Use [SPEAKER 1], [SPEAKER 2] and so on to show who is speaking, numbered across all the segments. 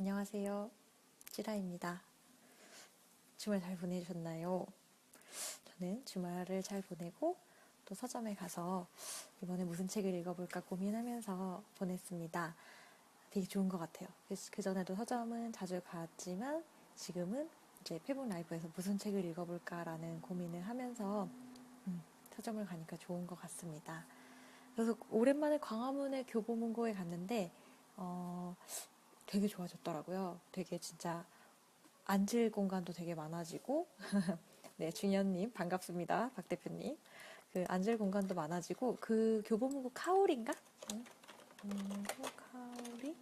[SPEAKER 1] 안녕하세요. 찌라입니다. 주말 잘 보내셨나요? 저는 주말을 잘 보내고 또 서점에 가서 이번에 무슨 책을 읽어볼까 고민하면서 보냈습니다. 되게 좋은 것 같아요. 그전에도 서점은 자주 갔지만 지금은 이제 페북 라이브에서 무슨 책을 읽어볼까라는 고민을 하면서 서점을 가니까 좋은 것 같습니다. 그래서 오랜만에 광화문의 교보문고에 갔는데 어, 되게 좋아졌더라고요. 되게 진짜 앉을 공간도 되게 많아지고, 네, 준현님, 반갑습니다. 박 대표님. 그 앉을 공간도 많아지고, 그 교보문고 카울인가? 카울이?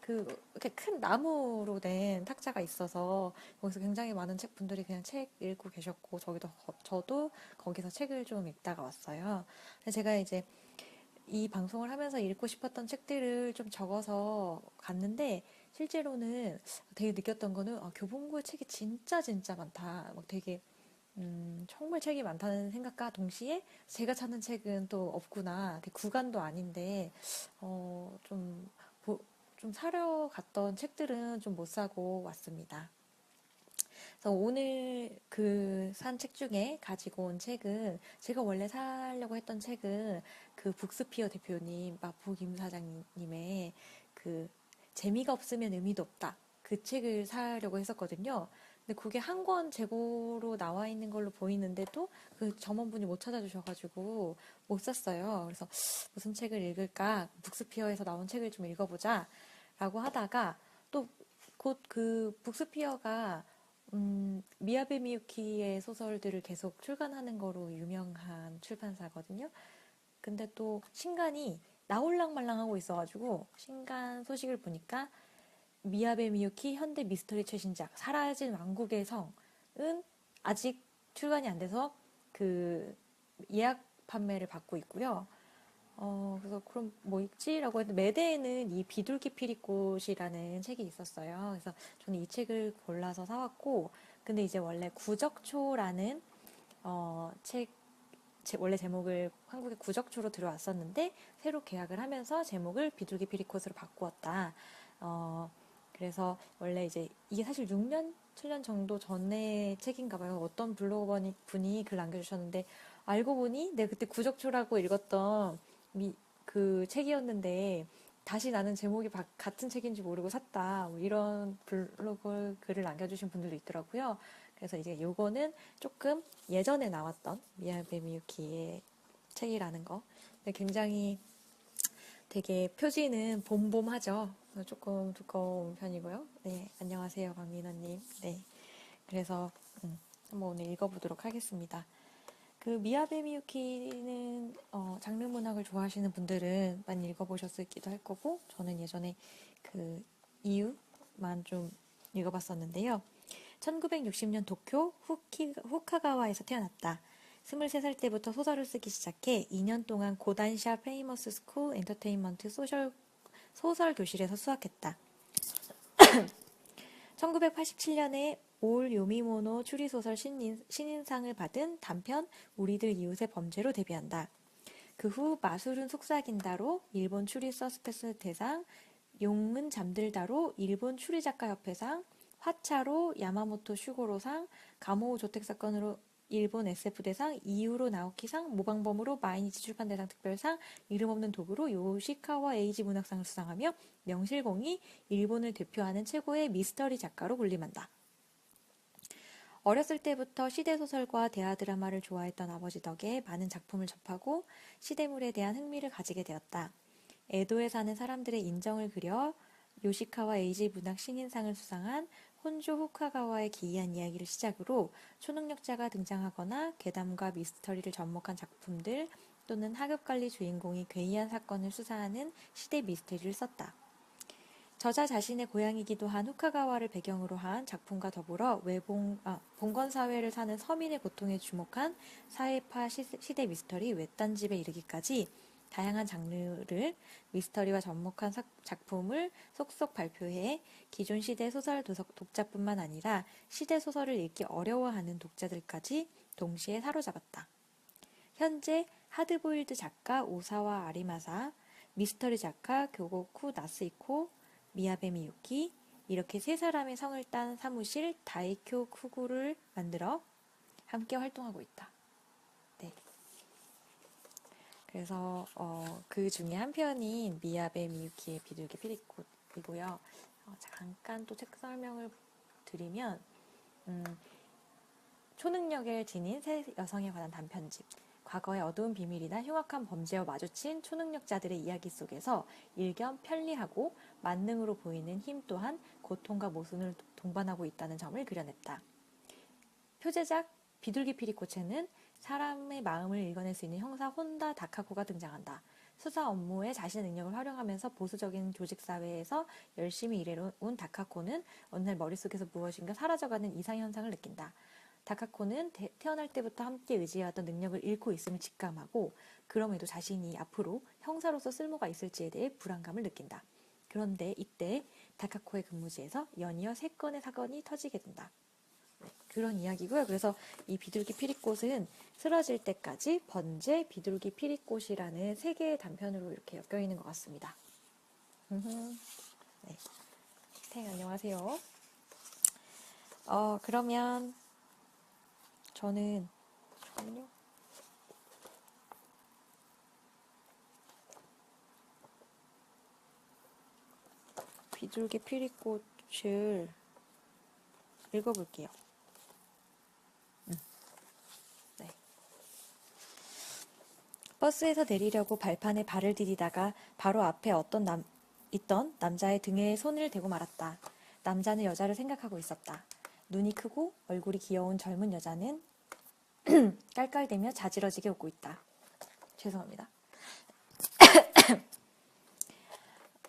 [SPEAKER 1] 이렇게 큰 나무로 된 탁자가 있어서, 거기서 굉장히 많은 책분들이 그냥 책 읽고 계셨고, 저도 거기서 책을 좀 읽다가 왔어요. 근데 제가 이제 이 방송을 하면서 읽고 싶었던 책들을 좀 적어서 갔는데 실제로는 되게 느꼈던 거는 교보문고에 책이 진짜 진짜 많다. 막 되게 정말 책이 많다는 생각과 동시에 제가 찾는 책은 또 없구나. 되게 구간도 아닌데 어, 좀, 좀 사려 갔던 책들은 좀 못 사고 왔습니다. 그래서 오늘 그 산 책 중에 가지고 온 책은 제가 원래 사려고 했던 책은 그 북스피어 대표님, 마포 김 사장님의 그 재미가 없으면 의미도 없다. 그 책을 사려고 했었거든요. 근데 그게 한 권 재고로 나와 있는 걸로 보이는데도 그 점원분이 못 찾아주셔가지고 못 샀어요. 그래서 무슨 책을 읽을까? 북스피어에서 나온 책을 좀 읽어보자. 라고 하다가 또 곧 그 북스피어가 미야베 미유키의 소설들을 계속 출간하는 거로 유명한 출판사거든요. 근데 또 신간이 나올랑말랑하고 있어가지고 신간 소식을 보니까 미야베 미유키 현대 미스터리 최신작 사라진 왕국의 성은 아직 출간이 안 돼서 그 예약 판매를 받고 있고요. 그래서 그럼 뭐 읽지라고 했는데 매대에는 이 비둘기 피리꽃이라는 책이 있었어요. 그래서 저는 이 책을 골라서 사왔고, 근데 이제 원래 구적초라는 책 원래 제목을 한국에 구적초로 들어왔었는데 새로 계약을 하면서 제목을 비둘기 피리꽃으로 바꾸었다. 어, 그래서 원래 이제 이게 사실 6년, 7년 정도 전의 책인가 봐요. 어떤 블로거 분이 글 남겨주셨는데 알고 보니 내가 그때 구적초라고 읽었던 그 책이었는데 다시 나는 제목이 같은 책인지 모르고 샀다. 뭐 이런 블로그 글을 남겨주신 분들도 있더라고요. 그래서 이제 요거는 조금 예전에 나왔던 미야베 미유키의 책이라는 거. 근데 굉장히 되게 표지는 봄봄하죠. 조금 두꺼운 편이고요. 네, 안녕하세요, 박민호님. 네, 그래서 한번 오늘 읽어보도록 하겠습니다. 그 미야베 미유키는 장르 문학을 좋아하시는 분들은 많이 읽어보셨을기도 할 거고 저는 예전에 그 이유만 좀 읽어봤었는데요. 1960년 도쿄 후카가와에서 태어났다. 23살 때부터 소설을 쓰기 시작해 2년 동안 고단샤 페이머스 스쿨 엔터테인먼트 소설 교실에서 수학했다. 1987년에 올 요미모노 추리소설 신인상을 받은 단편 우리들 이웃의 범죄로 데뷔한다. 그 후 마술은 속삭인다로 일본 추리 서스펜스 대상, 용은 잠들다로 일본 추리작가협회상, 화차로 야마모토 슈고로상, 가모우 조택사건으로 일본 SF대상, 이후로 나오키상, 모방범으로 마이니치 출판대상 특별상, 이름 없는 도구로 요시카와 에이지 문학상을 수상하며 명실공히 일본을 대표하는 최고의 미스터리 작가로 군림한다. 어렸을 때부터 시대소설과 대하드라마를 좋아했던 아버지 덕에 많은 작품을 접하고 시대물에 대한 흥미를 가지게 되었다. 에도에 사는 사람들의 인정을 그려 요시카와 에이지 문학 신인상을 수상한 혼조 후카가와의 기이한 이야기를 시작으로 초능력자가 등장하거나 괴담과 미스터리를 접목한 작품들 또는 하급관리 주인공이 괴이한 사건을 수사하는 시대 미스터리를 썼다. 저자 자신의 고향이기도 한 후카가와를 배경으로 한 작품과 더불어 봉건사회를 사는 서민의 고통에 주목한 사회파 시대 미스터리 외딴집에 이르기까지 다양한 장르를 미스터리와 접목한 작품을 속속 발표해 기존 시대 소설 독자뿐만 아니라 시대 소설을 읽기 어려워하는 독자들까지 동시에 사로잡았다. 현재 하드보일드 작가 오사와 아리마사, 미스터리 작가 교고쿠 나스이코, 미야베 미유키, 이렇게 세 사람의 성을 딴 사무실 다이쿄 쿠구를 만들어 함께 활동하고 있다. 네. 그래서 그 중에 한 편인 미야베 미유키의 비둘기 피리꽃이고요. 잠깐 또 책 설명을 드리면 초능력을 지닌 세 여성에 관한 단편집. 과거의 어두운 비밀이나 흉악한 범죄와 마주친 초능력자들의 이야기 속에서 일견 편리하고 만능으로 보이는 힘 또한 고통과 모순을 동반하고 있다는 점을 그려냈다. 표제작 비둘기 피리꽃에는 사람의 마음을 읽어낼 수 있는 형사 혼다 다카코가 등장한다. 수사 업무에 자신의 능력을 활용하면서 보수적인 조직사회에서 열심히 일해온 다카코는 어느 날 머릿속에서 무엇인가 사라져가는 이상현상을 느낀다. 다카코는 태어날 때부터 함께 의지해왔던 능력을 잃고 있음을 직감하고 그럼에도 자신이 앞으로 형사로서 쓸모가 있을지에 대해 불안감을 느낀다. 그런데 이때 다카코의 근무지에서 연이어 3건의 사건이 터지게 된다. 그런 이야기고요. 그래서 이 비둘기 피리꽃은 쓰러질 때까지 번제 비둘기 피리꽃이라는 3개의 단편으로 이렇게 엮여 있는 것 같습니다. 네. 안녕하세요. 그러면 저는 잠깐만요. 비둘기 피리꽃을 읽어볼게요. 네. 버스에서 내리려고 발판에 발을 디디다가 바로 앞에 있던 남자의 등에 손을 대고 말았다. 남자는 여자를 생각하고 있었다. 눈이 크고 얼굴이 귀여운 젊은 여자는 깔깔대며 자지러지게 웃고 있다. 죄송합니다.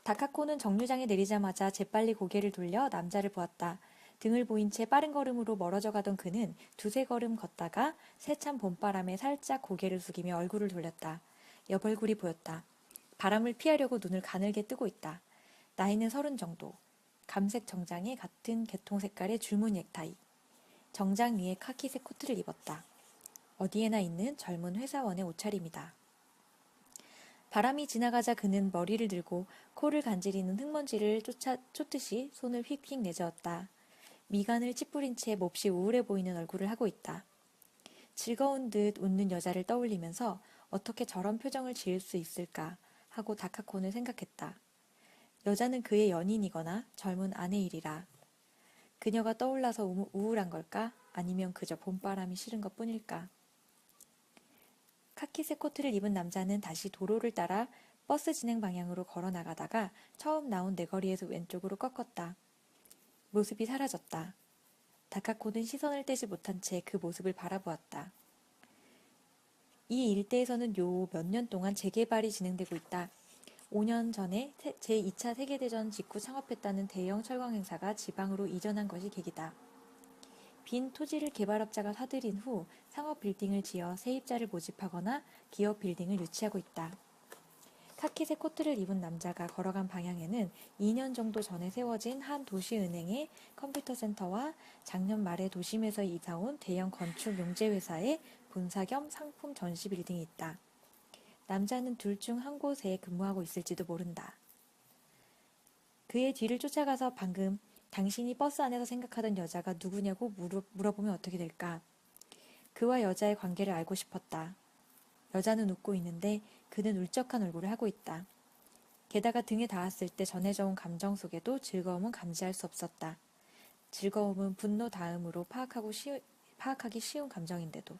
[SPEAKER 1] 다카코는 정류장에 내리자마자 재빨리 고개를 돌려 남자를 보았다. 등을 보인 채 빠른 걸음으로 멀어져 가던 그는 2-3걸음 걷다가 세찬 봄바람에 살짝 고개를 숙이며 얼굴을 돌렸다. 여벌굴이 보였다. 바람을 피하려고 눈을 가늘게 뜨고 있다. 나이는 30 정도. 감색 정장에 같은 계통 색깔의 줄무늬 넥타이. 정장 위에 카키색 코트를 입었다. 어디에나 있는 젊은 회사원의 옷차림이다. 바람이 지나가자 그는 머리를 들고 코를 간지리는 흙먼지를 쫓듯이 손을 휙휙 내저었다. 미간을 찌푸린 채 몹시 우울해 보이는 얼굴을 하고 있다. 즐거운 듯 웃는 여자를 떠올리면서 어떻게 저런 표정을 지을 수 있을까 하고 다카코는 생각했다. 여자는 그의 연인이거나 젊은 아내이리라. 그녀가 떠올라서 우울한 걸까? 아니면 그저 봄바람이 싫은 것 뿐일까? 카키색 코트를 입은 남자는 다시 도로를 따라 버스 진행 방향으로 걸어 나가다가 처음 나온 내거리에서 왼쪽으로 꺾었다. 모습이 사라졌다. 다카코는 시선을 떼지 못한 채 그 모습을 바라보았다. 이 일대에서는 요 몇 년 동안 재개발이 진행되고 있다. 5년 전에 제2차 세계대전 직후 창업했다는 대형 철강 행사가 지방으로 이전한 것이 계기다. 빈 토지를 개발업자가 사들인 후 상업 빌딩을 지어 세입자를 모집하거나 기업 빌딩을 유치하고 있다. 카키색 코트를 입은 남자가 걸어간 방향에는 2년 정도 전에 세워진 한 도시은행의 컴퓨터 센터와 작년 말에 도심에서 이사온 대형 건축 용재회사의 본사 겸 상품 전시 빌딩이 있다. 남자는 둘 중 한 곳에 근무하고 있을지도 모른다. 그의 뒤를 쫓아가서 방금 당신이 버스 안에서 생각하던 여자가 누구냐고 물어보면 어떻게 될까? 그와 여자의 관계를 알고 싶었다. 여자는 웃고 있는데 그는 울적한 얼굴을 하고 있다. 게다가 등에 닿았을 때 전해져 온 감정 속에도 즐거움은 감지할 수 없었다. 즐거움은 분노 다음으로 파악하기 쉬운 감정인데도.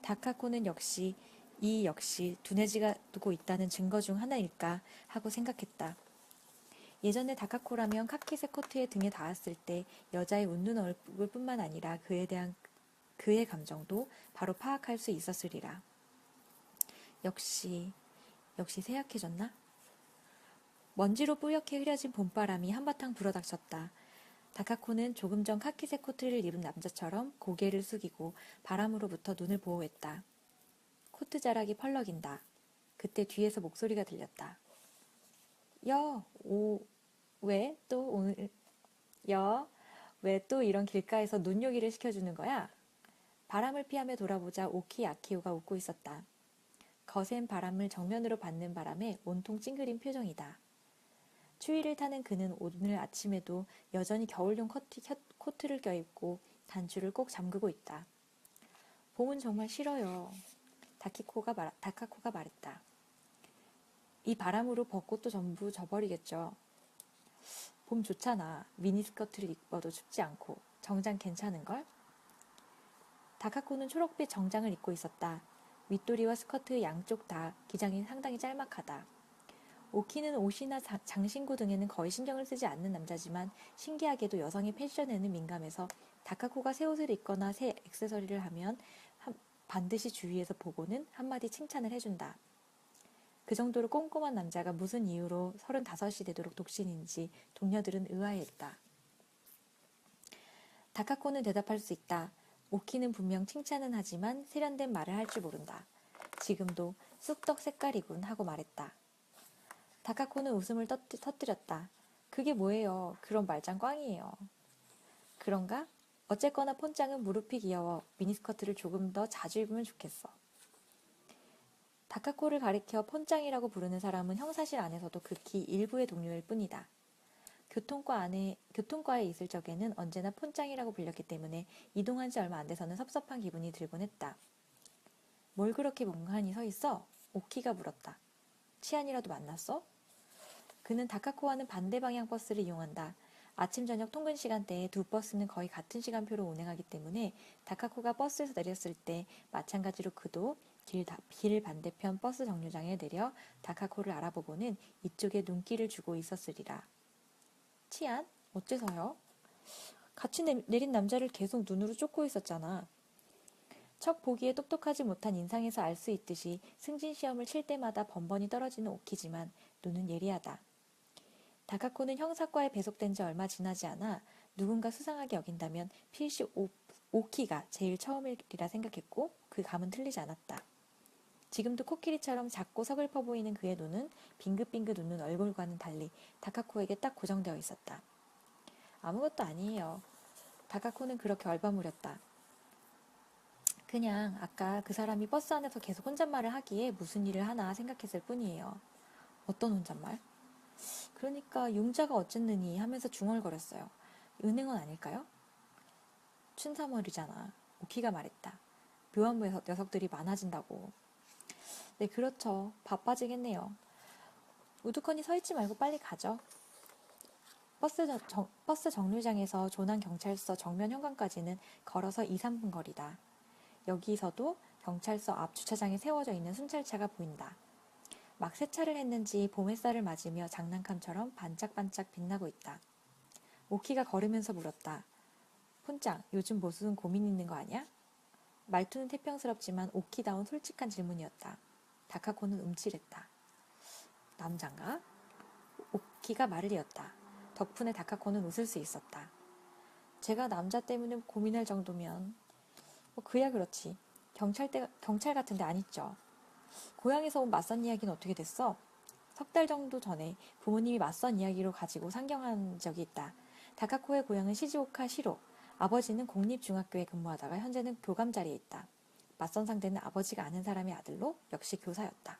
[SPEAKER 1] 다카코는 역시 두뇌지가 두고 있다는 증거 중 하나일까 하고 생각했다. 예전에 다카코라면 카키색 코트의 등에 닿았을 때 여자의 웃는 얼굴뿐만 아니라 그에 대한 그의 감정도 바로 파악할 수 있었으리라. 역시 쇠약해졌나? 먼지로 뿌옇게 흐려진 봄바람이 한바탕 불어닥쳤다. 다카코는 조금 전 카키색 코트를 입은 남자처럼 고개를 숙이고 바람으로부터 눈을 보호했다. 코트 자락이 펄럭인다. 그때 뒤에서 목소리가 들렸다. 왜 또 이런 길가에서 눈요기를 시켜주는 거야? 바람을 피하며 돌아보자 오키 아키오가 웃고 있었다. 거센 바람을 정면으로 받는 바람에 온통 찡그린 표정이다. 추위를 타는 그는 오늘 아침에도 여전히 겨울용 코트를 껴입고 단추를 꼭 잠그고 있다. 봄은 정말 싫어요. 다카코가 말했다. 이 바람으로 벚꽃도 전부 져버리겠죠. 봄 좋잖아. 미니스커트를 입어도 춥지 않고. 정장 괜찮은걸? 다카코는 초록빛 정장을 입고 있었다. 윗도리와 스커트 양쪽 다 기장이 상당히 짤막하다. 오키는 옷이나 장신구 등에는 거의 신경을 쓰지 않는 남자지만 신기하게도 여성의 패션에는 민감해서 다카코가 새 옷을 입거나 새 액세서리를 하면 반드시 주위에서 보고는 한마디 칭찬을 해준다. 그 정도로 꼼꼼한 남자가 무슨 이유로 35이 되도록 독신인지 동료들은 의아해했다. 다카코는 대답할 수 있다. 오키는 분명 칭찬은 하지만 세련된 말을 할 줄 모른다. 지금도 쑥떡 색깔이군 하고 말했다. 다카코는 웃음을 터뜨렸다. 그게 뭐예요? 그런 말짱 꽝이에요. 그런가? 어쨌거나 폰짱은 무릎이 귀여워. 미니스커트를 조금 더 자주 입으면 좋겠어. 다카코를 가리켜 폰짱이라고 부르는 사람은 형사실 안에서도 극히 일부의 동료일 뿐이다. 교통과에 있을 적에는 언제나 폰짱이라고 불렸기 때문에 이동한 지 얼마 안 돼서는 섭섭한 기분이 들곤 했다. 뭘 그렇게 멍하니 서 있어? 오키가 물었다. 치안이라도 만났어? 그는 다카코와는 반대 방향 버스를 이용한다. 아침 저녁 통근 시간대에 두 버스는 거의 같은 시간표로 운행하기 때문에 다카코가 버스에서 내렸을 때 마찬가지로 그도 길 반대편 버스 정류장에 내려 다카코를 알아보고는 이쪽에 눈길을 주고 있었으리라. 치안? 어째서요? 같이 내린 남자를 계속 눈으로 쫓고 있었잖아. 척 보기에 똑똑하지 못한 인상에서 알 수 있듯이 승진 시험을 칠 때마다 번번이 떨어지는 오키지만 눈은 예리하다. 다카코는 형사과에 배속된 지 얼마 지나지 않아 누군가 수상하게 여긴다면 필시 오키가 제일 처음이라 생각했고 그 감은 틀리지 않았다. 지금도 코끼리처럼 작고 서글퍼 보이는 그의 눈은 빙긋빙긋 웃는 얼굴과는 달리 다카코에게 딱 고정되어 있었다. 아무것도 아니에요. 다카코는 그렇게 얼버무렸다. 그냥 아까 그 사람이 버스 안에서 계속 혼잣말을 하기에 무슨 일을 하나 생각했을 뿐이에요. 어떤 혼잣말? 그러니까 융자가 어쨌느니 하면서 중얼거렸어요. 은행원 아닐까요? 춘삼월이잖아. 오키가 말했다. 묘한 녀석들이 많아진다고. 네, 그렇죠. 바빠지겠네요. 우두커니 서 있지 말고 빨리 가죠. 버스 정류장에서 조남경찰서 정면 현관까지는 걸어서 2, 3분 거리다. 여기서도 경찰서 앞 주차장에 세워져 있는 순찰차가 보인다. 막 세차를 했는지 봄 햇살을 맞으며 장난감처럼 반짝반짝 빛나고 있다. 오키가 걸으면서 물었다. 폰짱, 요즘 무슨 고민 있는 거 아니야? 말투는 태평스럽지만 오키다운 솔직한 질문이었다. 다카코는 움찔했다. 남잔가? 오키가 말을 이었다. 덕분에 다카코는 웃을 수 있었다. 제가 남자 때문에 고민할 정도면 그야 그렇지. 경찰 같은데 안 있죠. 고향에서 온 맞선 이야기는 어떻게 됐어? 3달 정도 전에 부모님이 맞선 이야기로 가지고 상경한 적이 있다. 다카코의 고향은 시즈오카 시로. 아버지는 공립중학교에 근무하다가 현재는 교감 자리에 있다. 맞선 상대는 아버지가 아는 사람의 아들로 역시 교사였다.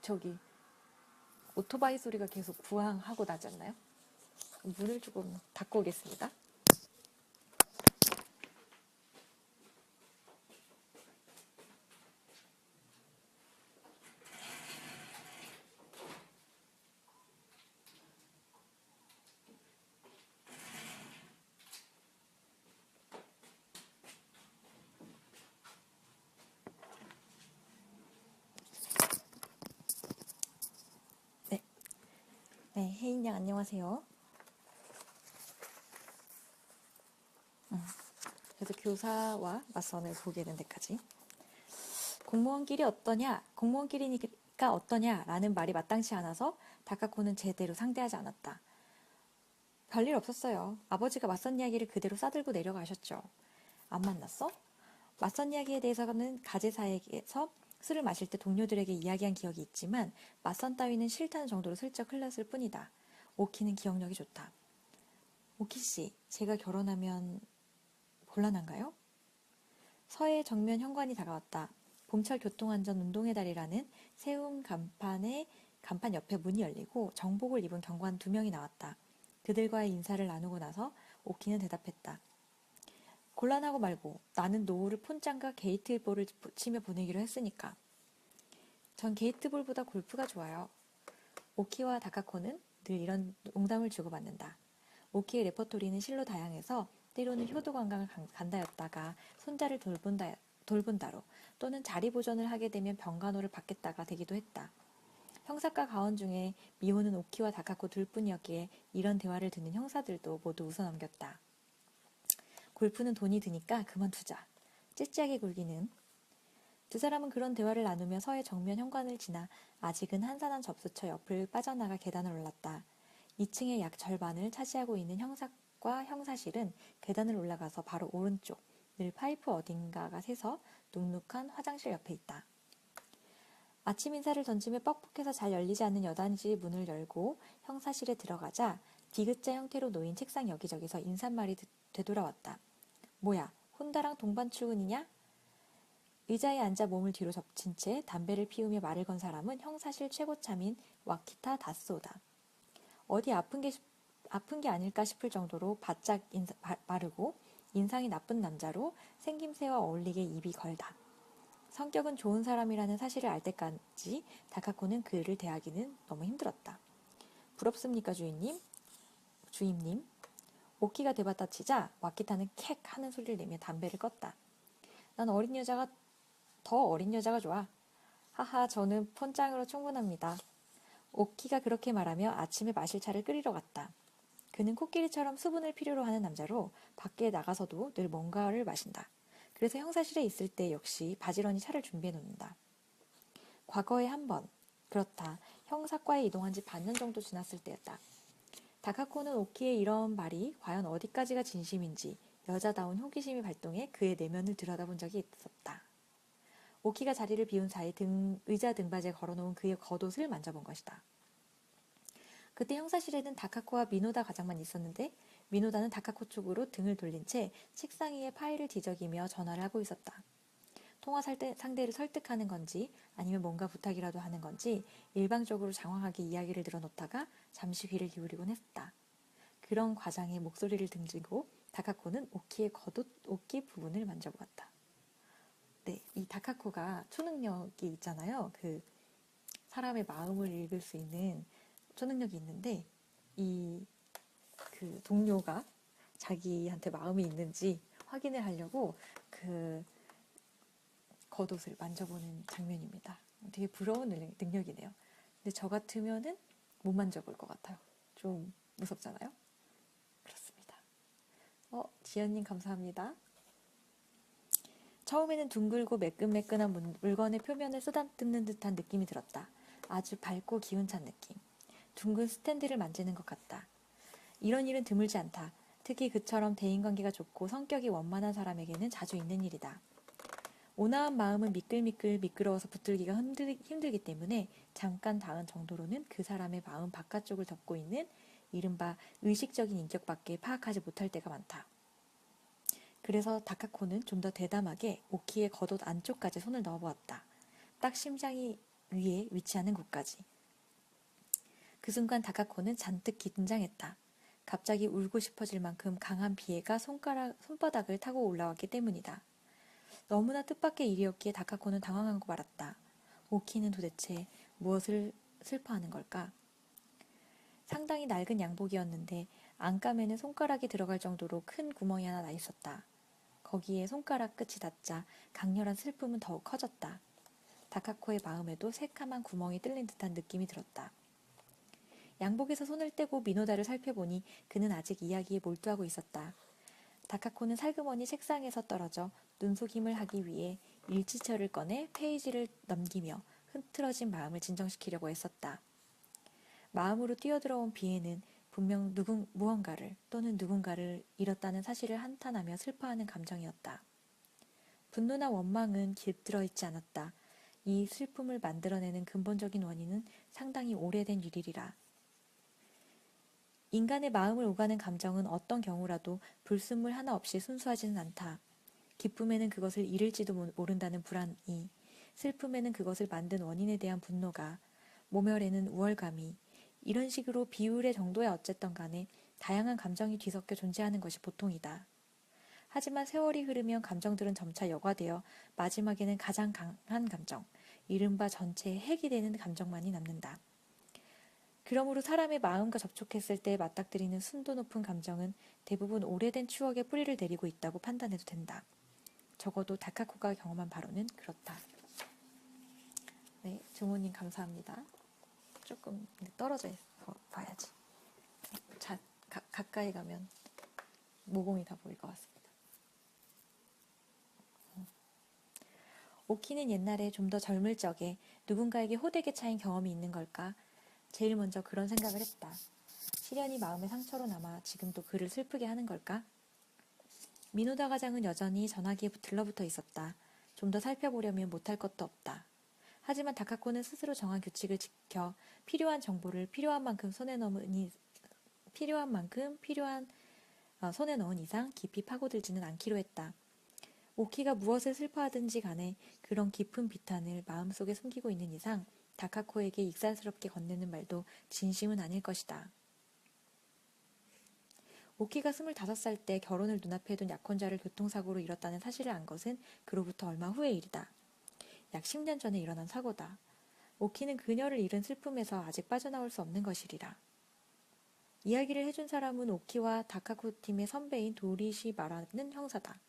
[SPEAKER 1] 저기 오토바이 소리가 계속 부항하고 나지 않나요? 문을 조금 닫고 오겠습니다. 네, 혜인 양 안녕하세요. 그래서 교사와 맞선을 보게 된 데까지. 공무원끼리니까 어떠냐라는 말이 마땅치 않아서 다카코는 제대로 상대하지 않았다. 별일 없었어요. 아버지가 맞선 이야기를 그대로 싸들고 내려가셨죠. 안 만났어? 맞선 이야기에 대해서는 가제사에게서 술을 마실 때 동료들에게 이야기한 기억이 있지만 맞선 따위는 싫다는 정도로 슬쩍 흘렀을 뿐이다. 오키는 기억력이 좋다. 오키씨, 제가 결혼하면 곤란한가요? 서해 정면 현관이 다가왔다. 봄철 교통안전 운동의 달이라는 세움 간판에 간판 옆에 문이 열리고 정복을 입은 경관 2명이 나왔다. 그들과의 인사를 나누고 나서 오키는 대답했다. 곤란하고 말고 나는 노후를 폰장과 게이트볼을 치며 보내기로 했으니까. 전 게이트볼보다 골프가 좋아요. 오키와 다카코는 늘 이런 농담을 주고받는다. 오키의 레퍼토리는 실로 다양해서 때로는 효도 관광을 간다였다가 손자를 돌본다로 또는 자리 보전을 하게 되면 병간호를 받겠다가 되기도 했다. 형사과 가원 중에 미호는 오키와 다카코 둘뿐이었기에 이런 대화를 듣는 형사들도 모두 웃어넘겼다. 골프는 돈이 드니까 그만두자. 찌찌하게 굴기는 두 사람은 그런 대화를 나누며 서해 정면 현관을 지나 아직은 한산한 접수처 옆을 빠져나가 계단을 올랐다. 2층의 약 절반을 차지하고 있는 형사과 형사실은 계단을 올라가서 바로 오른쪽, 늘 파이프 어딘가가 새서 눅눅한 화장실 옆에 있다. 아침 인사를 던지며 뻑뻑해서 잘 열리지 않는 여단지 문을 열고 형사실에 들어가자 디귿자 형태로 놓인 책상 여기저기서 인사말이 되돌아왔다. 뭐야, 혼다랑 동반 출근이냐? 의자에 앉아 몸을 뒤로 접친 채 담배를 피우며 말을 건 사람은 형사실 최고참인 와키타 다스오다. 어디 아픈 게 아닐까 싶을 정도로 바짝 마르고 인상이 나쁜 남자로 생김새와 어울리게 입이 걸다. 성격은 좋은 사람이라는 사실을 알 때까지 다카코는 그를 대하기는 너무 힘들었다. 부럽습니까, 주임님? 오키가 대받아 치자 와키타는 캑 하는 소리를 내며 담배를 껐다. 난 더 어린 여자가 좋아. 하하, 저는 폰장으로 충분합니다. 오키가 그렇게 말하며 아침에 마실 차를 끓이러 갔다. 그는 코끼리처럼 수분을 필요로 하는 남자로 밖에 나가서도 늘 뭔가를 마신다. 그래서 형사실에 있을 때 역시 바지런히 차를 준비해 놓는다. 과거에 한 번, 그렇다. 형사과에 이동한 지 반년 정도 지났을 때였다. 다카코는 오키의 이런 말이 과연 어디까지가 진심인지 여자다운 호기심이 발동해 그의 내면을 들여다본 적이 있었다. 오키가 자리를 비운 사이 의자 등받이에 걸어놓은 그의 겉옷을 만져본 것이다. 그때 형사실에는 다카코와 미노다 과장만 있었는데 미노다는 다카코 쪽으로 등을 돌린 채 책상 위에 파일을 뒤적이며 전화를 하고 있었다. 통화 상대를 설득하는 건지 아니면 뭔가 부탁이라도 하는 건지 일방적으로 장황하게 이야기를 늘어놓다가 잠시 귀를 기울이곤 했다. 그런 과장의 목소리를 등지고 다카코는 오키의 겉옷 옷기 부분을 만져보았다. 네, 이 다카코가 초능력이 있잖아요. 그 사람의 마음을 읽을 수 있는 초능력이 있는데 이 그 동료가 자기한테 마음이 있는지 확인을 하려고 그 겉옷을 만져보는 장면입니다. 되게 부러운 능력이네요. 근데 저 같으면은 못 만져볼 것 같아요. 좀 무섭잖아요. 그렇습니다. 지연님 감사합니다. 처음에는 둥글고 매끈매끈한 물건의 표면을 쓰다듬는 듯한 느낌이 들었다. 아주 밝고 기운찬 느낌. 둥근 스탠드를 만지는 것 같다. 이런 일은 드물지 않다. 특히 그처럼 대인관계가 좋고 성격이 원만한 사람에게는 자주 있는 일이다. 온화한 마음은 미끌어서 붙들기가 힘들기 때문에 잠깐 닿은 정도로는 그 사람의 마음 바깥쪽을 덮고 있는 이른바 의식적인 인격밖에 파악하지 못할 때가 많다. 그래서 다카코는 좀 더 대담하게 오키의 겉옷 안쪽까지 손을 넣어보았다. 딱 심장이 위에 위치하는 곳까지. 그 순간 다카코는 잔뜩 긴장했다. 갑자기 울고 싶어질 만큼 강한 비애가 손바닥을 타고 올라왔기 때문이다. 너무나 뜻밖의 일이었기에 다카코는 당황하고 말았다. 오키는 도대체 무엇을 슬퍼하는 걸까? 상당히 낡은 양복이었는데 안감에는 손가락이 들어갈 정도로 큰 구멍이 하나 나 있었다. 거기에 손가락 끝이 닿자 강렬한 슬픔은 더욱 커졌다. 다카코의 마음에도 새카만 구멍이 뚫린 듯한 느낌이 들었다. 양복에서 손을 떼고 미노다를 살펴보니 그는 아직 이야기에 몰두하고 있었다. 다카코는 살그머니 책상에서 떨어져 눈속임을 하기 위해 일지처를 꺼내 페이지를 넘기며 흐트러진 마음을 진정시키려고 애썼다. 마음으로 뛰어들어온 비애는 분명 무언가를 또는 누군가를 잃었다는 사실을 한탄하며 슬퍼하는 감정이었다. 분노나 원망은 깃들어 있지 않았다. 이 슬픔을 만들어내는 근본적인 원인은 상당히 오래된 일이라. 인간의 마음을 오가는 감정은 어떤 경우라도 불순물 하나 없이 순수하지는 않다. 기쁨에는 그것을 잃을지도 모른다는 불안이, 슬픔에는 그것을 만든 원인에 대한 분노가, 모멸에는 우월감이, 이런 식으로 비율의 정도야 어쨌든 간에 다양한 감정이 뒤섞여 존재하는 것이 보통이다. 하지만 세월이 흐르면 감정들은 점차 여과되어 마지막에는 가장 강한 감정, 이른바 전체의 핵이 되는 감정만이 남는다. 그러므로 사람의 마음과 접촉했을 때 맞닥뜨리는 순도 높은 감정은 대부분 오래된 추억의 뿌리를 내리고 있다고 판단해도 된다. 적어도 다카코가 경험한 바로는 그렇다. 네, 주모님 감사합니다. 조금 떨어져 봐야지. 가까이 가면 모공이 다 보일 것 같습니다. 오키는 옛날에 좀 더 젊을 적에 누군가에게 호되게 차인 경험이 있는 걸까? 제일 먼저 그런 생각을 했다. 시련이 마음의 상처로 남아 지금도 그를 슬프게 하는 걸까? 미노다 과장은 여전히 전화기에 들러붙어 있었다. 좀 더 살펴보려면 못할 것도 없다. 하지만 다카코는 스스로 정한 규칙을 지켜 필요한 정보를 필요한 만큼 손에 넣은 이상 깊이 파고들지는 않기로 했다. 오키가 무엇을 슬퍼하든지 간에 그런 깊은 비탄을 마음속에 숨기고 있는 이상 다카코에게 익살스럽게 건네는 말도 진심은 아닐 것이다. 오키가 25살 때 결혼을 눈앞에 둔 약혼자를 교통사고로 잃었다는 사실을 안 것은 그로부터 얼마 후의 일이다. 약 10년 전에 일어난 사고다. 오키는 그녀를 잃은 슬픔에서 아직 빠져나올 수 없는 것이리라. 이야기를 해준 사람은 오키와 다카코 팀의 선배인 도리시마라는 형사다.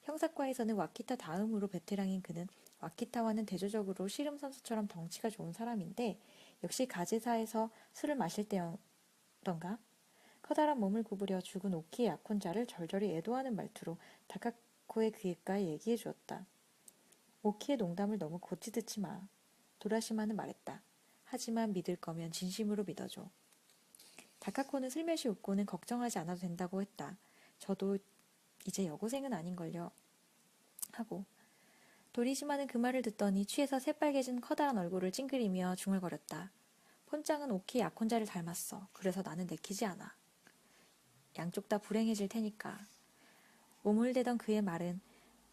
[SPEAKER 1] 형사과에서는 와키타 다음으로 베테랑인 그는 와키타와는 대조적으로 씨름 선수처럼 덩치가 좋은 사람인데 역시 가제사에서 술을 마실 때였던가 커다란 몸을 구부려 죽은 오키의 약혼자를 절절히 애도하는 말투로 다카코의 귓가에 얘기해 주었다. 오키의 농담을 너무 곧지 듣지 마. 도라시마는 말했다. 하지만 믿을 거면 진심으로 믿어줘. 다카코는 슬며시 웃고는 걱정하지 않아도 된다고 했다. 저도 이제 여고생은 아닌걸요. 하고 도리시마는 그 말을 듣더니 취해서 새빨개진 커다란 얼굴을 찡그리며 중얼거렸다. 폰짱은 오키 약혼자를 닮았어. 그래서 나는 내키지 않아. 양쪽 다 불행해질 테니까. 오물대던 그의 말은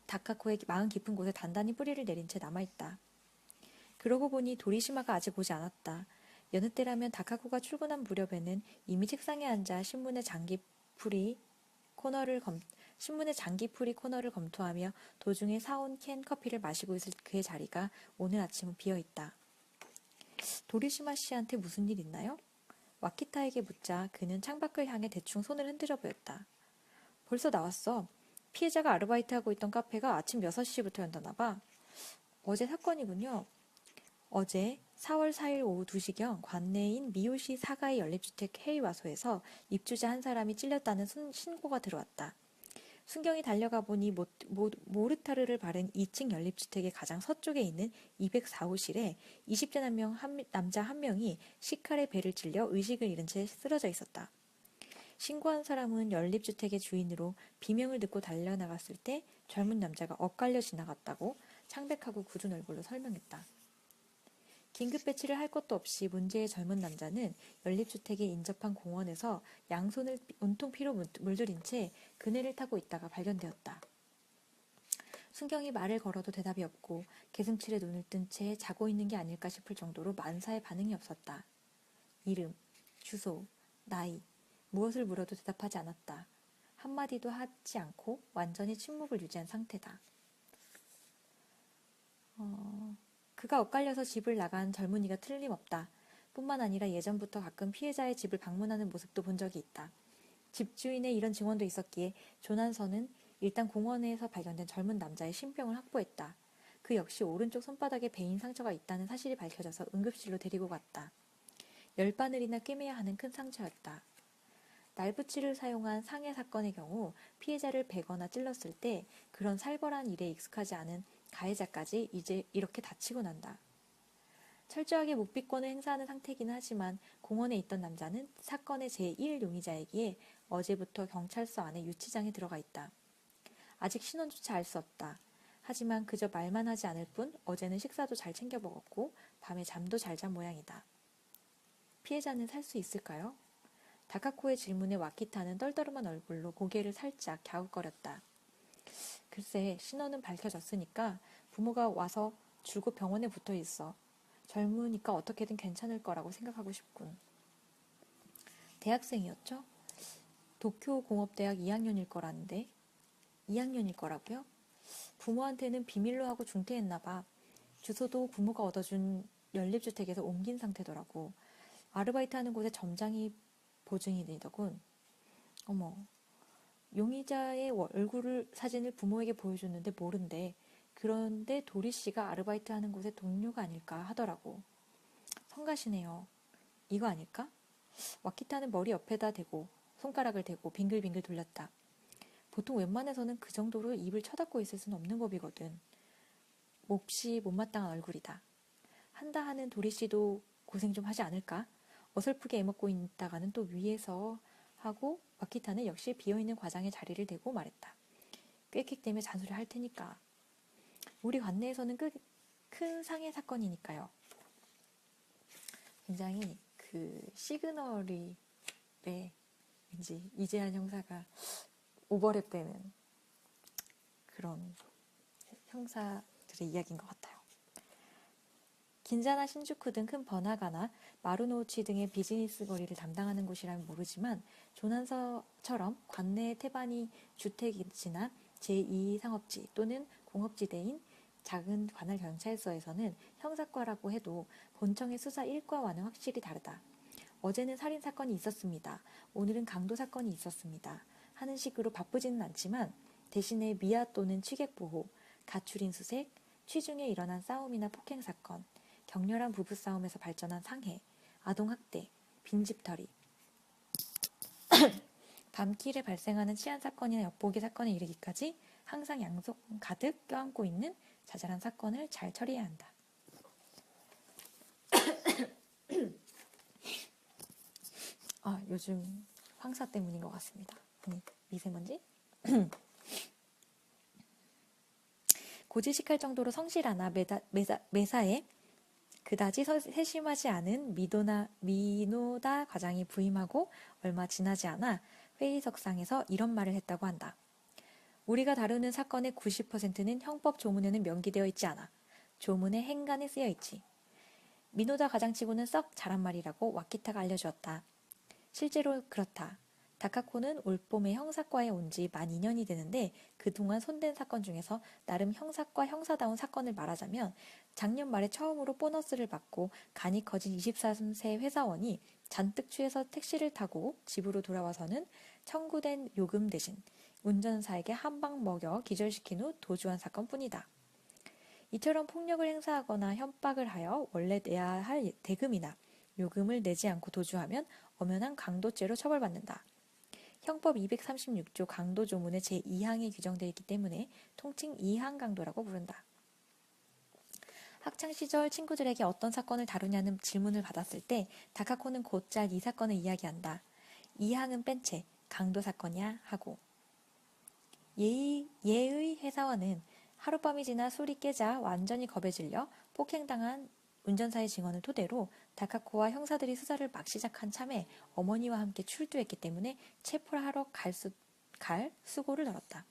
[SPEAKER 1] 다카코의 마음 깊은 곳에 단단히 뿌리를 내린 채 남아있다. 그러고 보니 도리시마가 아직 오지 않았다. 여느 때라면 다카코가 출근한 무렵에는 이미 책상에 앉아 신문의 장기풀이 코너를 검토하며 도중에 사온 캔 커피를 마시고 있을 그의 자리가 오늘 아침은 비어있다. 도리시마 씨한테 무슨 일 있나요? 와키타에게 묻자 그는 창밖을 향해 대충 손을 흔들어 보였다. 벌써 나왔어. 피해자가 아르바이트하고 있던 카페가 아침 6시부터 연다나 봐. 어제 사건이군요. 어제 4월 4일 오후 2시경 관내인 미요시 사가이 연립주택 헤이와소에서 입주자 한 사람이 찔렸다는 신고가 들어왔다. 순경이 달려가 보니 모르타르를 바른 2층 연립주택의 가장 서쪽에 있는 204호실에 20대 남자 한 명이 식칼에 배를 찔려 의식을 잃은 채 쓰러져 있었다. 신고한 사람은 연립주택의 주인으로 비명을 듣고 달려나갔을 때 젊은 남자가 엇갈려 지나갔다고 창백하고 굳은 얼굴로 설명했다. 긴급 배치를 할 것도 없이 문제의 젊은 남자는 연립주택에 인접한 공원에서 양손을 온통 피로 물들인 채 그네를 타고 있다가 발견되었다. 순경이 말을 걸어도 대답이 없고 개슴칠에 눈을 뜬 채 자고 있는 게 아닐까 싶을 정도로 만사의 반응이 없었다. 이름, 주소, 나이, 무엇을 물어도 대답하지 않았다. 한마디도 하지 않고 완전히 침묵을 유지한 상태다. 그가 엇갈려서 집을 나간 젊은이가 틀림없다. 뿐만 아니라 예전부터 가끔 피해자의 집을 방문하는 모습도 본 적이 있다. 집주인의 이런 증언도 있었기에 조난서는 일단 공원에서 발견된 젊은 남자의 신병을 확보했다. 그 역시 오른쪽 손바닥에 베인 상처가 있다는 사실이 밝혀져서 응급실로 데리고 갔다. 10바늘이나 꿰매야 하는 큰 상처였다. 날붙이를 사용한 상해 사건의 경우 피해자를 베거나 찔렀을 때 그런 살벌한 일에 익숙하지 않은 가해자까지 이제 이렇게 다치고 난다. 철저하게 묵비권을 행사하는 상태이긴 하지만 공원에 있던 남자는 사건의 제1 용의자이기에 어제부터 경찰서 안에 유치장에 들어가 있다. 아직 신원조차 알 수 없다. 하지만 그저 말만 하지 않을 뿐 어제는 식사도 잘 챙겨 먹었고 밤에 잠도 잘 잔 모양이다. 피해자는 살 수 있을까요? 다카코의 질문에 와키타는 떨떠름한 얼굴로 고개를 살짝 갸웃거렸다. 글쎄, 신원은 밝혀졌으니까 부모가 와서 줄곧 병원에 붙어 있어. 젊으니까 어떻게든 괜찮을 거라고 생각하고 싶군. 대학생이었죠? 도쿄공업대학 2학년일 거라는데. 2학년일 거라고요? 부모한테는 비밀로 하고 중퇴했나 봐. 주소도 부모가 얻어준 연립주택에서 옮긴 상태더라고. 아르바이트 하는 곳에 점장이 보증이 되더군. 어머, 용의자의 얼굴을 사진을 부모에게 보여줬는데 모른대. 그런데 도리 씨가 아르바이트 하는 곳의 동료가 아닐까 하더라고. 성가시네요. 이거 아닐까? 와키타는 머리 옆에다 대고 손가락을 대고 빙글빙글 돌렸다. 보통 웬만해서는 그 정도로 입을 쳐닫고 있을 수는 없는 법이거든. 몹시 못마땅한 얼굴이다. 한다 하는 도리 씨도 고생 좀 하지 않을까? 어설프게 애먹고 있다가는 또 위에서 하고 와키타는 역시 비어있는 과장의 자리를 대고 말했다. 꾀킥대며 잔소리 할 테니까. 우리 관내에서는 큰 상해 사건이니까요. 굉장히 그 시그널이 왠지 이재한 형사가 오버랩되는 그런 형사들의 이야기인 것 같아요. 긴자나 신주쿠 등 큰 번화가나 마루노우치 등의 비즈니스 거리를 담당하는 곳이라면 모르지만 조난서처럼 관내 태반이 주택지나 제2상업지 또는 공업지대인 작은 관할 경찰서에서는 형사과라고 해도 본청의 수사 일과와는 확실히 다르다. 어제는 살인사건이 있었습니다. 오늘은 강도사건이 있었습니다. 하는 식으로 바쁘지는 않지만 대신에 미아 또는 취객보호, 가출인 수색, 취중에 일어난 싸움이나 폭행사건, 격렬한 부부싸움에서 발전한 상해, 아동학대, 빈집털이, 밤길에 발생하는 치안사건이나 엿보기 사건에 이르기까지 항상 양손 가득 껴안고 있는 자잘한 사건을 잘 처리해야 한다. 요즘 황사 때문인 것 같습니다. 미세먼지? 고지식할 정도로 성실하나 매사에 그다지 세심하지 않은 미노다 과장이 부임하고 얼마 지나지 않아 회의석상에서 이런 말을 했다고 한다. 우리가 다루는 사건의 90%는 형법 조문에는 명기되어 있지 않아. 조문에 행간에 쓰여 있지. 미노다 과장치고는 썩 잘한 말이라고 와키타가 알려주었다. 실제로 그렇다. 다카코는 올봄에 형사과에 온 지 만 2년이 되는데 그동안 손댄 사건 중에서 나름 형사과 형사다운 사건을 말하자면 작년 말에 처음으로 보너스를 받고 간이 커진 23세 회사원이 잔뜩 취해서 택시를 타고 집으로 돌아와서는 청구된 요금 대신 운전사에게 한 방 먹여 기절시킨 후 도주한 사건뿐이다. 이처럼 폭력을 행사하거나 협박을 하여 원래 내야 할 대금이나 요금을 내지 않고 도주하면 엄연한 강도죄로 처벌받는다. 형법 236조 강도조문의 제2항에 규정되어 있기 때문에 통칭 2항 강도라고 부른다. 학창시절 친구들에게 어떤 사건을 다루냐는 질문을 받았을 때 다카코는 곧잘 이 사건을 이야기한다. 2항은 뺀 채 강도 사건이야 하고. 예의 회사원은 하룻밤이 지나 술이 깨자 완전히 겁에 질려 폭행당한 운전사의 증언을 토대로 다카코와 형사들이 수사를 막 시작한 참에 어머니와 함께 출두했기 때문에 체포를 하러 갈 수고를 널었다.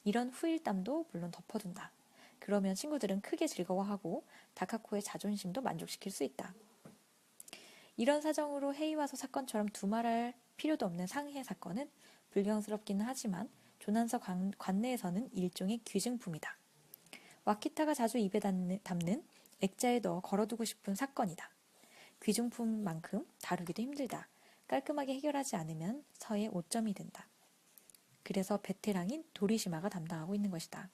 [SPEAKER 1] 이런 후일담도 물론 덮어둔다. 그러면 친구들은 크게 즐거워하고 다카코의 자존심도 만족시킬 수 있다. 이런 사정으로 헤이와소 사건처럼 두말할 필요도 없는 상해 사건은 불경스럽기는 하지만 조난서 관내에서는 일종의 귀증품이다. 와키타가 자주 입에 담는 액자에 넣어 걸어두고 싶은 사건이다. 귀중품만큼 다루기도 힘들다. 깔끔하게 해결하지 않으면 서의 오점이 된다. 그래서 베테랑인 도리시마가 담당하고 있는 것이다.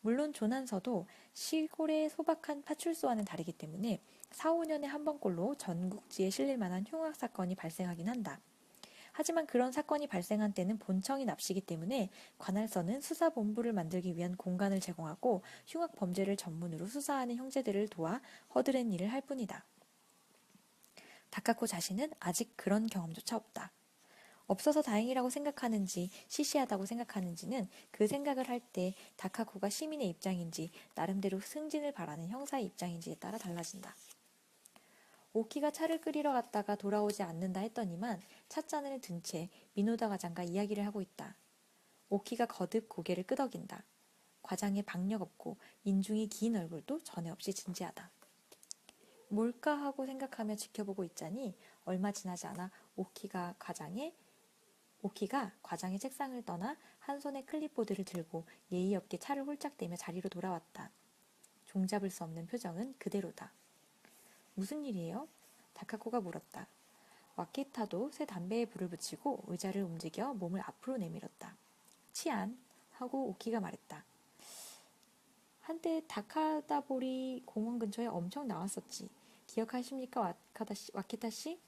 [SPEAKER 1] 물론 조난서도 시골의 소박한 파출소와는 다르기 때문에 4, 5년에 한 번꼴로 전국지에 실릴 만한 흉악사건이 발생하긴 한다. 하지만 그런 사건이 발생한 때는 본청이 납시기 때문에 관할서는 수사본부를 만들기 위한 공간을 제공하고 흉악 범죄를 전문으로 수사하는 형제들을 도와 허드렛 일을 할 뿐이다. 다카코 자신은 아직 그런 경험조차 없다. 없어서 다행이라고 생각하는지 시시하다고 생각하는지는 그 생각을 할 때 다카코가 시민의 입장인지 나름대로 승진을 바라는 형사의 입장인지에 따라 달라진다. 오키가 차를 끓이러 갔다가 돌아오지 않는다 했더니만 찻잔을 든 채 미노다 과장과 이야기를 하고 있다. 오키가 거듭 고개를 끄덕인다. 과장에 박력 없고 인중이 긴 얼굴도 전에 없이 진지하다. 뭘까 하고 생각하며 지켜보고 있자니 얼마 지나지 않아 오키가 과장의 책상을 떠나 한 손에 클립보드를 들고 예의 없게 차를 홀짝 대며 자리로 돌아왔다. 종잡을 수 없는 표정은 그대로다. 무슨 일이에요? 다카코가 물었다. 와키타도 새 담배에 불을 붙이고 의자를 움직여 몸을 앞으로 내밀었다. 치안 하고 오키가 말했다. 한때 다카다보리 공원 근처에 엄청 나왔었지. 기억하십니까, 와키타 씨?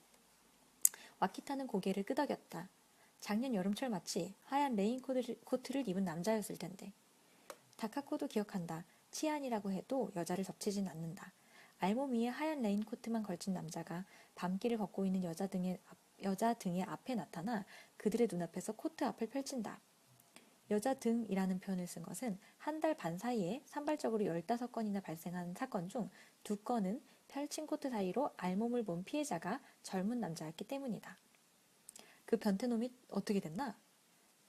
[SPEAKER 1] 와키타는 고개를 끄덕였다. 작년 여름철 마치 하얀 레인코트를 입은 남자였을 텐데. 다카코도 기억한다. 치안이라고 해도 여자를 덮치진 않는다. 알몸 위에 하얀 레인코트만 걸친 남자가 밤길을 걷고 있는 여자 등의 앞에 나타나 그들의 눈앞에서 코트 앞을 펼친다. 여자 등이라는 표현을 쓴 것은 한 달 반 사이에 산발적으로 15건이나 발생한 사건 중 2건은 펼친 코트 사이로 알몸을 본 피해자가 젊은 남자였기 때문이다. 그 변태놈이 어떻게 됐나?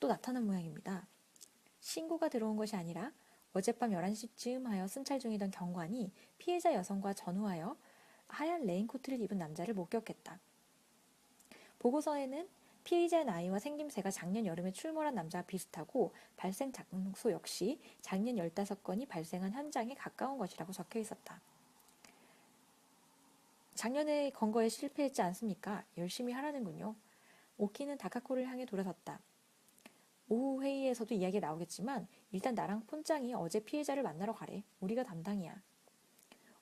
[SPEAKER 1] 또 나타난 모양입니다. 신고가 들어온 것이 아니라 어젯밤 11시쯤 하여 순찰 중이던 경관이 피해자 여성과 전후하여 하얀 레인코트를 입은 남자를 목격했다. 보고서에는 피해자의 나이와 생김새가 작년 여름에 출몰한 남자와 비슷하고 발생 장소 역시 작년 15건이 발생한 현장에 가까운 것이라고 적혀 있었다. 작년에 건거에 실패했지 않습니까? 열심히 하라는군요. 오키는 다카코를 향해 돌아섰다. 오후 회의에서도 이야기 나오겠지만 일단 나랑 폰짱이 어제 피해자를 만나러 가래. 우리가 담당이야.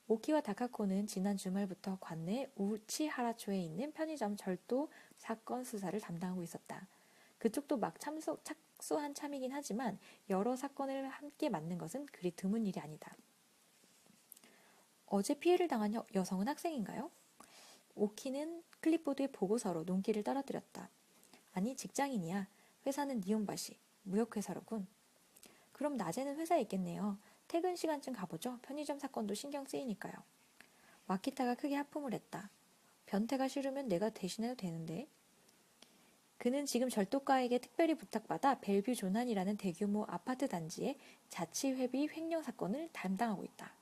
[SPEAKER 1] 오키와 다카코는 지난 주말부터 관내 우치하라초에 있는 편의점 절도 사건 수사를 담당하고 있었다. 그쪽도 막 착수한 참이긴 하지만 여러 사건을 함께 맡는 것은 그리 드문 일이 아니다. 어제 피해를 당한 여성은 학생인가요? 오키는 클립보드의 보고서로 눈길을 떨어뜨렸다. 아니, 직장인이야. 회사는 니온바시, 무역회사로군. 그럼 낮에는 회사에 있겠네요. 퇴근 시간쯤 가보죠. 편의점 사건도 신경 쓰이니까요. 와키타가 크게 하품을 했다. 변태가 싫으면 내가 대신해도 되는데. 그는 지금 절도가에게 특별히 부탁받아 벨뷰 조난이라는 대규모 아파트 단지의 자치회비 횡령 사건을 담당하고 있다.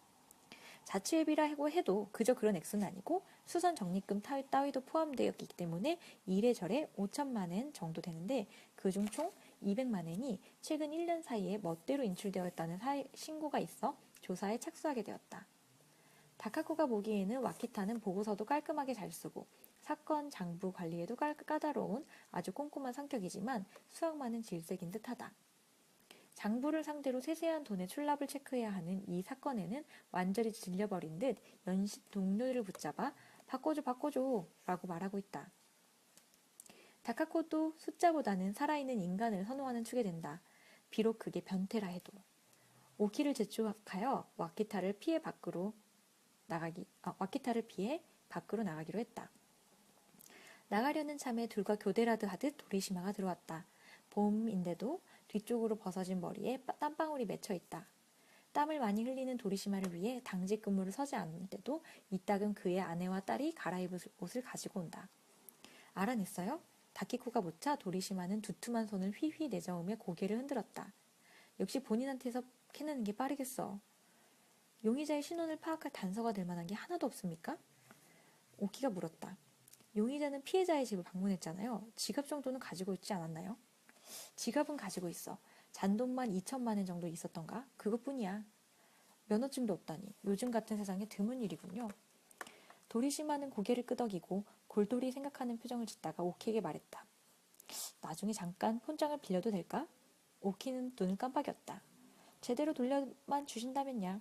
[SPEAKER 1] 자치회비라고 해도 그저 그런 액수는 아니고 수선 적립금 따위도 포함되어 있기 때문에 이래저래 5천만 엔 정도 되는데 그중 총 200만 엔이 최근 1년 사이에 멋대로 인출되었다는 신고가 있어 조사에 착수하게 되었다. 다카코가 보기에는 와키타는 보고서도 깔끔하게 잘 쓰고 사건 장부 관리에도 까다로운 아주 꼼꼼한 성격이지만 수학 많은 질색인 듯하다. 장부를 상대로 세세한 돈의 출납을 체크해야 하는 이 사건에는 완전히 질려버린 듯 연신 동료를 붙잡아 바꿔줘 라고 말하고 있다. 다카코도 숫자보다는 살아있는 인간을 선호하는 축에 된다. 비록 그게 변태라 해도. 오키를 재촉하여 와키타를 피해 밖으로 나가기로 했다. 나가려는 참에 둘과 교대라도 하듯 도리시마가 들어왔다. 봄인데도 뒤쪽으로 벗어진 머리에 땀방울이 맺혀 있다. 땀을 많이 흘리는 도리시마를 위해 당직 근무를 서지 않는데도 이따금 그의 아내와 딸이 갈아입을 옷을 가지고 온다. 알아냈어요? 다키코가 묻자 도리시마는 두툼한 손을 휘휘 내저으며 고개를 흔들었다. 역시 본인한테서 캐내는 게 빠르겠어. 용의자의 신원을 파악할 단서가 될 만한 게 하나도 없습니까? 오키가 물었다. 용의자는 피해자의 집을 방문했잖아요. 지갑 정도는 가지고 있지 않았나요? 지갑은 가지고 있어. 잔돈만 2천만 엔 정도 있었던가? 그것뿐이야. 면허증도 없다니. 요즘 같은 세상에 드문 일이군요. 도리시마는 고개를 끄덕이고 골똘히 생각하는 표정을 짓다가 오키에게 말했다. 나중에 잠깐 폰장을 빌려도 될까? 오키는 눈을 깜빡였다. 제대로 돌려만 주신다면야.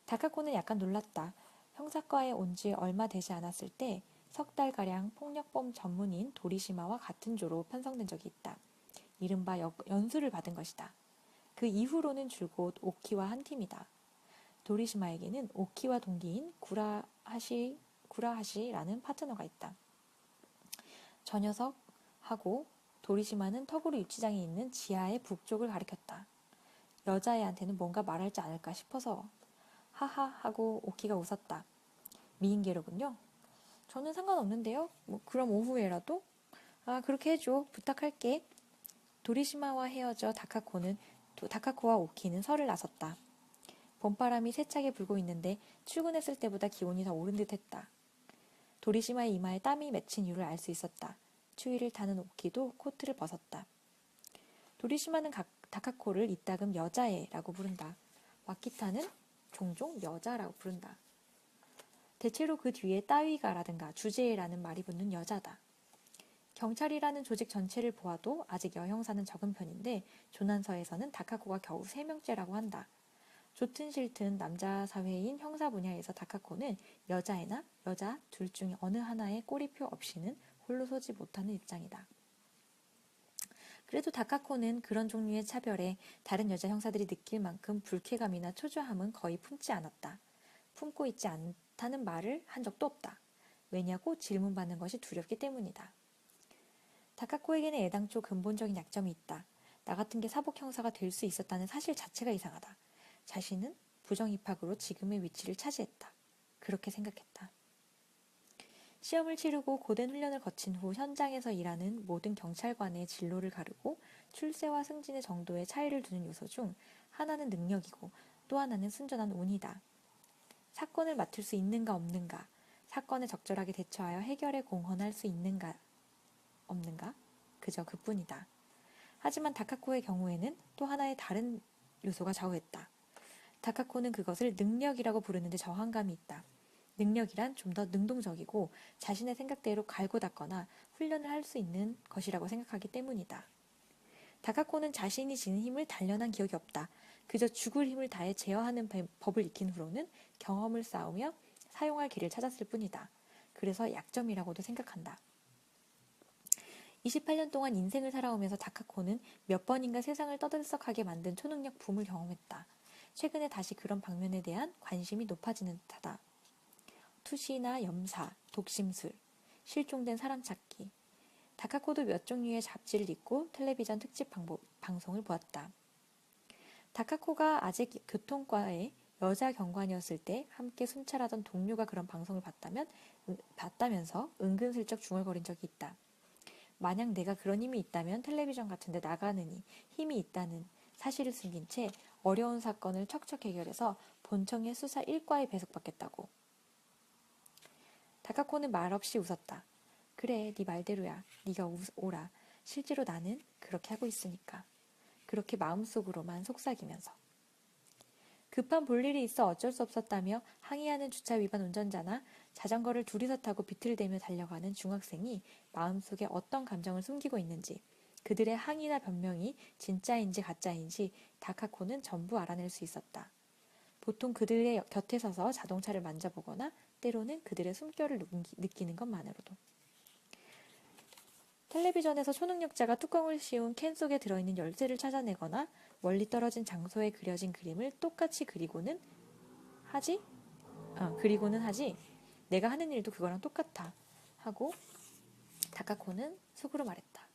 [SPEAKER 1] 다카코는 약간 놀랐다. 형사과에 온 지 얼마 되지 않았을 때 석 달가량 폭력범 전문인 도리시마와 같은 조로 편성된 적이 있다. 이른바 연수를 받은 것이다. 그 이후로는 줄곧 오키와 한 팀이다. 도리시마에게는 오키와 동기인 구라하시라는 파트너가 있다. 저 녀석하고 도리시마는 터구르 유치장에 있는 지하의 북쪽을 가리켰다. 여자애한테는 뭔가 말할지 않을까 싶어서. 하하 하고 오키가 웃었다. 미인계로군요. 저는 상관없는데요. 그럼 오후에라도? 그렇게 해줘. 부탁할게. 도리시마와 헤어져 다카코는 다카코와 오키는 설을 나섰다. 봄바람이 세차게 불고 있는데 출근했을 때보다 기온이 더 오른 듯했다. 도리시마의 이마에 땀이 맺힌 이유를 알 수 있었다. 추위를 타는 오키도 코트를 벗었다. 도리시마는 다카코를 이따금 여자애라고 부른다. 와키타는 종종 여자라고 부른다. 대체로 그 뒤에 따위가라든가 주제라는 말이 붙는 여자다. 경찰이라는 조직 전체를 보아도 아직 여형사는 적은 편인데 조난서에서는 다카코가 겨우 3명째라고 한다. 좋든 싫든 남자 사회인 형사 분야에서 다카코는 여자애나 여자 둘 중에 어느 하나의 꼬리표 없이는 홀로 서지 못하는 입장이다. 그래도 다카코는 그런 종류의 차별에 다른 여자 형사들이 느낄 만큼 불쾌감이나 초조함은 거의 품지 않았다. 품고 있지 않다는 말을 한 적도 없다. 왜냐고 질문받는 것이 두렵기 때문이다. 다카코에게는 애당초 근본적인 약점이 있다. 나 같은 게 사복 형사가 될 수 있었다는 사실 자체가 이상하다. 자신은 부정입학으로 지금의 위치를 차지했다. 그렇게 생각했다. 시험을 치르고 고된 훈련을 거친 후 현장에서 일하는 모든 경찰관의 진로를 가르고 출세와 승진의 정도의 차이를 두는 요소 중 하나는 능력이고 또 하나는 순전한 운이다. 사건을 맡을 수 있는가 없는가, 사건에 적절하게 대처하여 해결에 공헌할 수 있는가 없는가, 그저 그뿐이다. 하지만 다카코의 경우에는 또 하나의 다른 요소가 좌우했다. 다카코는 그것을 능력이라고 부르는데 저항감이 있다. 능력이란 좀 더 능동적이고 자신의 생각대로 갈고 닦거나 훈련을 할 수 있는 것이라고 생각하기 때문이다. 다카코는 자신이 지닌 힘을 단련한 기억이 없다. 그저 죽을 힘을 다해 제어하는 법을 익힌 후로는 경험을 쌓으며 사용할 길을 찾았을 뿐이다. 그래서 약점이라고도 생각한다. 28년 동안 인생을 살아오면서 다카코는 몇 번인가 세상을 떠들썩하게 만든 초능력 붐을 경험했다. 최근에 다시 그런 방면에 대한 관심이 높아지는 듯하다. 투시나 염사, 독심술, 실종된 사람 찾기. 다카코도 몇 종류의 잡지를 읽고 텔레비전 특집 방송을 보았다. 다카코가 아직 교통과의 여자 경관이었을 때 함께 순찰하던 동료가 그런 방송을 봤다면서 은근슬쩍 중얼거린 적이 있다. 만약 내가 그런 힘이 있다면 텔레비전 같은 데 나가느니 힘이 있다는 사실을 숨긴 채 어려운 사건을 척척 해결해서 본청의 수사 1과에 배속받겠다고. 다카코는 말없이 웃었다. 그래, 네 말대로야. 네가 오라. 실제로 나는 그렇게 하고 있으니까. 그렇게 마음속으로만 속삭이면서. 급한 볼일이 있어 어쩔 수 없었다며 항의하는 주차 위반 운전자나 자전거를 둘이서 타고 비틀대며 달려가는 중학생이 마음속에 어떤 감정을 숨기고 있는지, 그들의 항의나 변명이 진짜인지 가짜인지 다카코는 전부 알아낼 수 있었다. 보통 그들의 곁에 서서 자동차를 만져보거나 때로는 그들의 숨결을 느끼는 것만으로도. 텔레비전에서 초능력자가 뚜껑을 씌운 캔 속에 들어있는 열쇠를 찾아내거나 멀리 떨어진 장소에 그려진 그림을 똑같이 그리고는 하지? 내가 하는 일도 그거랑 똑같아. 하고 다카코는 속으로 말했다.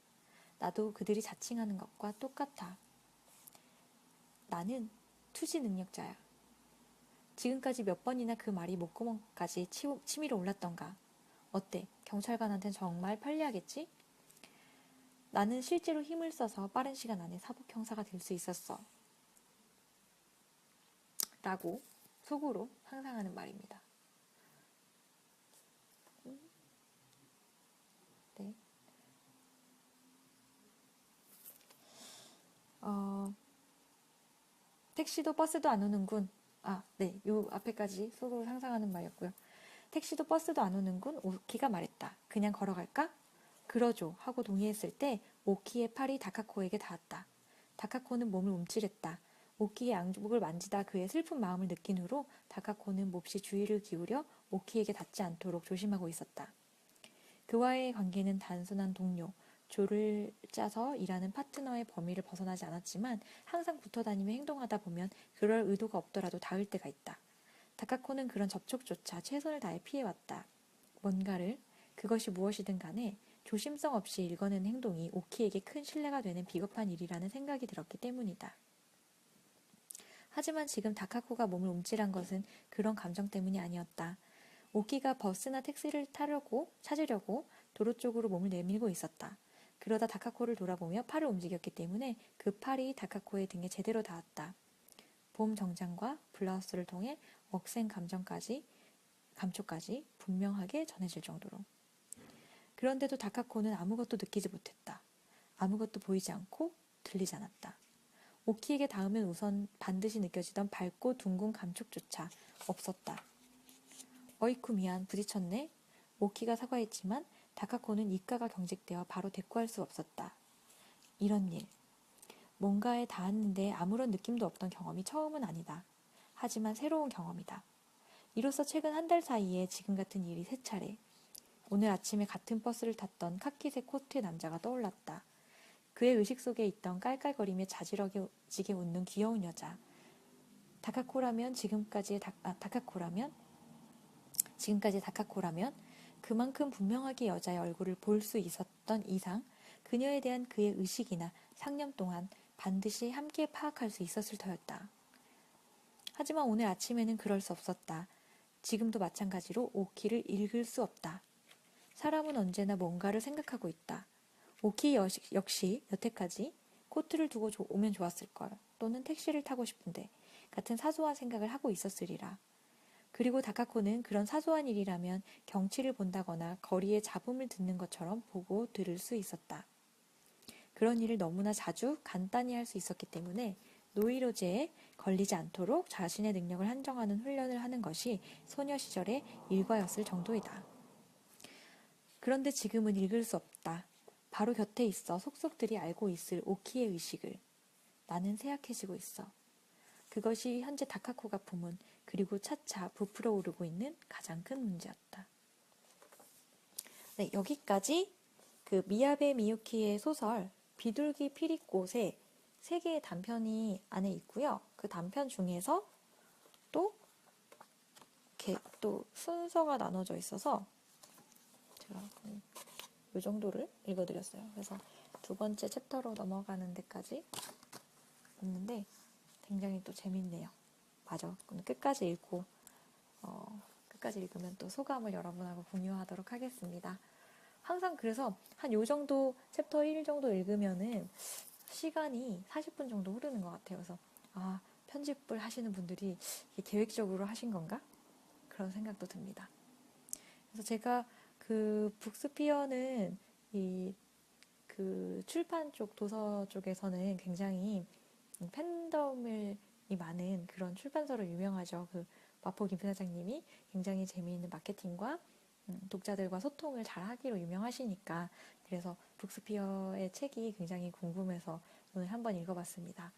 [SPEAKER 1] 나도 그들이 자칭하는 것과 똑같아. 나는 투시 능력자야. 지금까지 몇 번이나 그 말이 목구멍까지 치밀어 올랐던가. 어때? 경찰관한텐 정말 편리하겠지? 나는 실제로 힘을 써서 빠른 시간 안에 사복 형사가 될 수 있었어. 라고 속으로 상상하는 말입니다. 네. 택시도 버스도 안 오는군. 네. 요 앞에까지 속으로 상상하는 말이었고요. 택시도 버스도 안 오는군. 오키가 말했다. 그냥 걸어갈까? 그러죠. 하고 동의했을 때 오키의 팔이 다카코에게 닿았다. 다카코는 몸을 움찔했다. 오키의 양복을 만지다 그의 슬픈 마음을 느낀 후로 다카코는 몹시 주의를 기울여 오키에게 닿지 않도록 조심하고 있었다. 그와의 관계는 단순한 동료, 조를 짜서 일하는 파트너의 범위를 벗어나지 않았지만 항상 붙어다니며 행동하다 보면 그럴 의도가 없더라도 닿을 때가 있다. 다카코는 그런 접촉조차 최선을 다해 피해왔다. 뭔가를, 그것이 무엇이든 간에 조심성 없이 읽어내는 행동이 오키에게 큰 신뢰가 되는 비겁한 일이라는 생각이 들었기 때문이다. 하지만 지금 다카코가 몸을 움찔한 것은 그런 감정 때문이 아니었다. 오키가 버스나 택시를 찾으려고 도로 쪽으로 몸을 내밀고 있었다. 그러다 다카코를 돌아보며 팔을 움직였기 때문에 그 팔이 다카코의 등에 제대로 닿았다. 봄 정장과 블라우스를 통해 억센 감촉까지 분명하게 전해질 정도로. 그런데도 다카코는 아무것도 느끼지 못했다. 아무것도 보이지 않고 들리지 않았다. 오키에게 닿으면 우선 반드시 느껴지던 밝고 둥근 감촉조차 없었다. 어이쿠 미안, 부딪혔네. 오키가 사과했지만 다카코는 입가가 경직되어 바로 대꾸할 수 없었다. 이런 일. 뭔가에 닿았는데 아무런 느낌도 없던 경험이 처음은 아니다. 하지만 새로운 경험이다. 이로써 최근 한 달 사이에 지금 같은 일이 3차례. 오늘 아침에 같은 버스를 탔던 카키색 코트의 남자가 떠올랐다. 그의 의식 속에 있던 깔깔거리며 자지러지게 웃는 귀여운 여자. 지금까지 다카코라면 그만큼 분명하게 여자의 얼굴을 볼 수 있었던 이상 그녀에 대한 그의 의식이나 상념 또한 반드시 함께 파악할 수 있었을 터였다. 하지만 오늘 아침에는 그럴 수 없었다. 지금도 마찬가지로 오키를 읽을 수 없다. 사람은 언제나 뭔가를 생각하고 있다. 오키 역시 여태까지 코트를 두고 오면 좋았을걸, 또는 택시를 타고 싶은데 같은 사소한 생각을 하고 있었으리라. 그리고 다카코는 그런 사소한 일이라면 경치를 본다거나 거리의 잡음을 듣는 것처럼 보고 들을 수 있었다. 그런 일을 너무나 자주 간단히 할 수 있었기 때문에 노이로제에 걸리지 않도록 자신의 능력을 한정하는 훈련을 하는 것이 소녀 시절의 일과였을 정도이다. 그런데 지금은 읽을 수 없다. 바로 곁에 있어 속속들이 알고 있을 오키의 의식을. 나는 쇠약해지고 있어. 그것이 현재 다카코가 품은, 그리고 차차 부풀어 오르고 있는 가장 큰 문제였다. 네, 여기까지 그 미야베 미유키의 소설 비둘기 피리꽃의 3개의 단편이 안에 있고요. 그 단편 중에서 또 이렇게 또 순서가 나눠져 있어서 제가 이 정도를 읽어드렸어요. 그래서 2번째 챕터로 넘어가는 데까지 있는데 굉장히 또 재밌네요. 맞아. 끝까지 읽고 끝까지 읽으면 또 소감을 여러분하고 공유하도록 하겠습니다. 항상 그래서 한 요 정도 챕터 1 정도 읽으면은 시간이 40분 정도 흐르는 것 같아요. 그래서 편집을 하시는 분들이 계획적으로 하신 건가? 그런 생각도 듭니다. 그래서 제가 그 북스피어는 그 출판 쪽, 도서 쪽에서는 굉장히 팬덤이 많은 그런 출판사로 유명하죠. 그 마포 김 사장님이 굉장히 재미있는 마케팅과 독자들과 소통을 잘 하기로 유명하시니까, 그래서 북스피어의 책이 굉장히 궁금해서 오늘 한번 읽어봤습니다.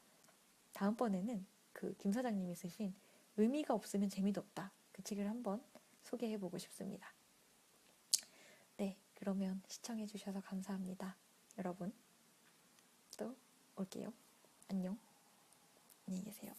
[SPEAKER 1] 다음번에는 그 김 사장님이 쓰신 의미가 없으면 재미도 없다, 그 책을 한번 소개해보고 싶습니다. 네, 그러면 시청해주셔서 감사합니다. 여러분, 또 올게요. 안녕. 안녕히 계세요.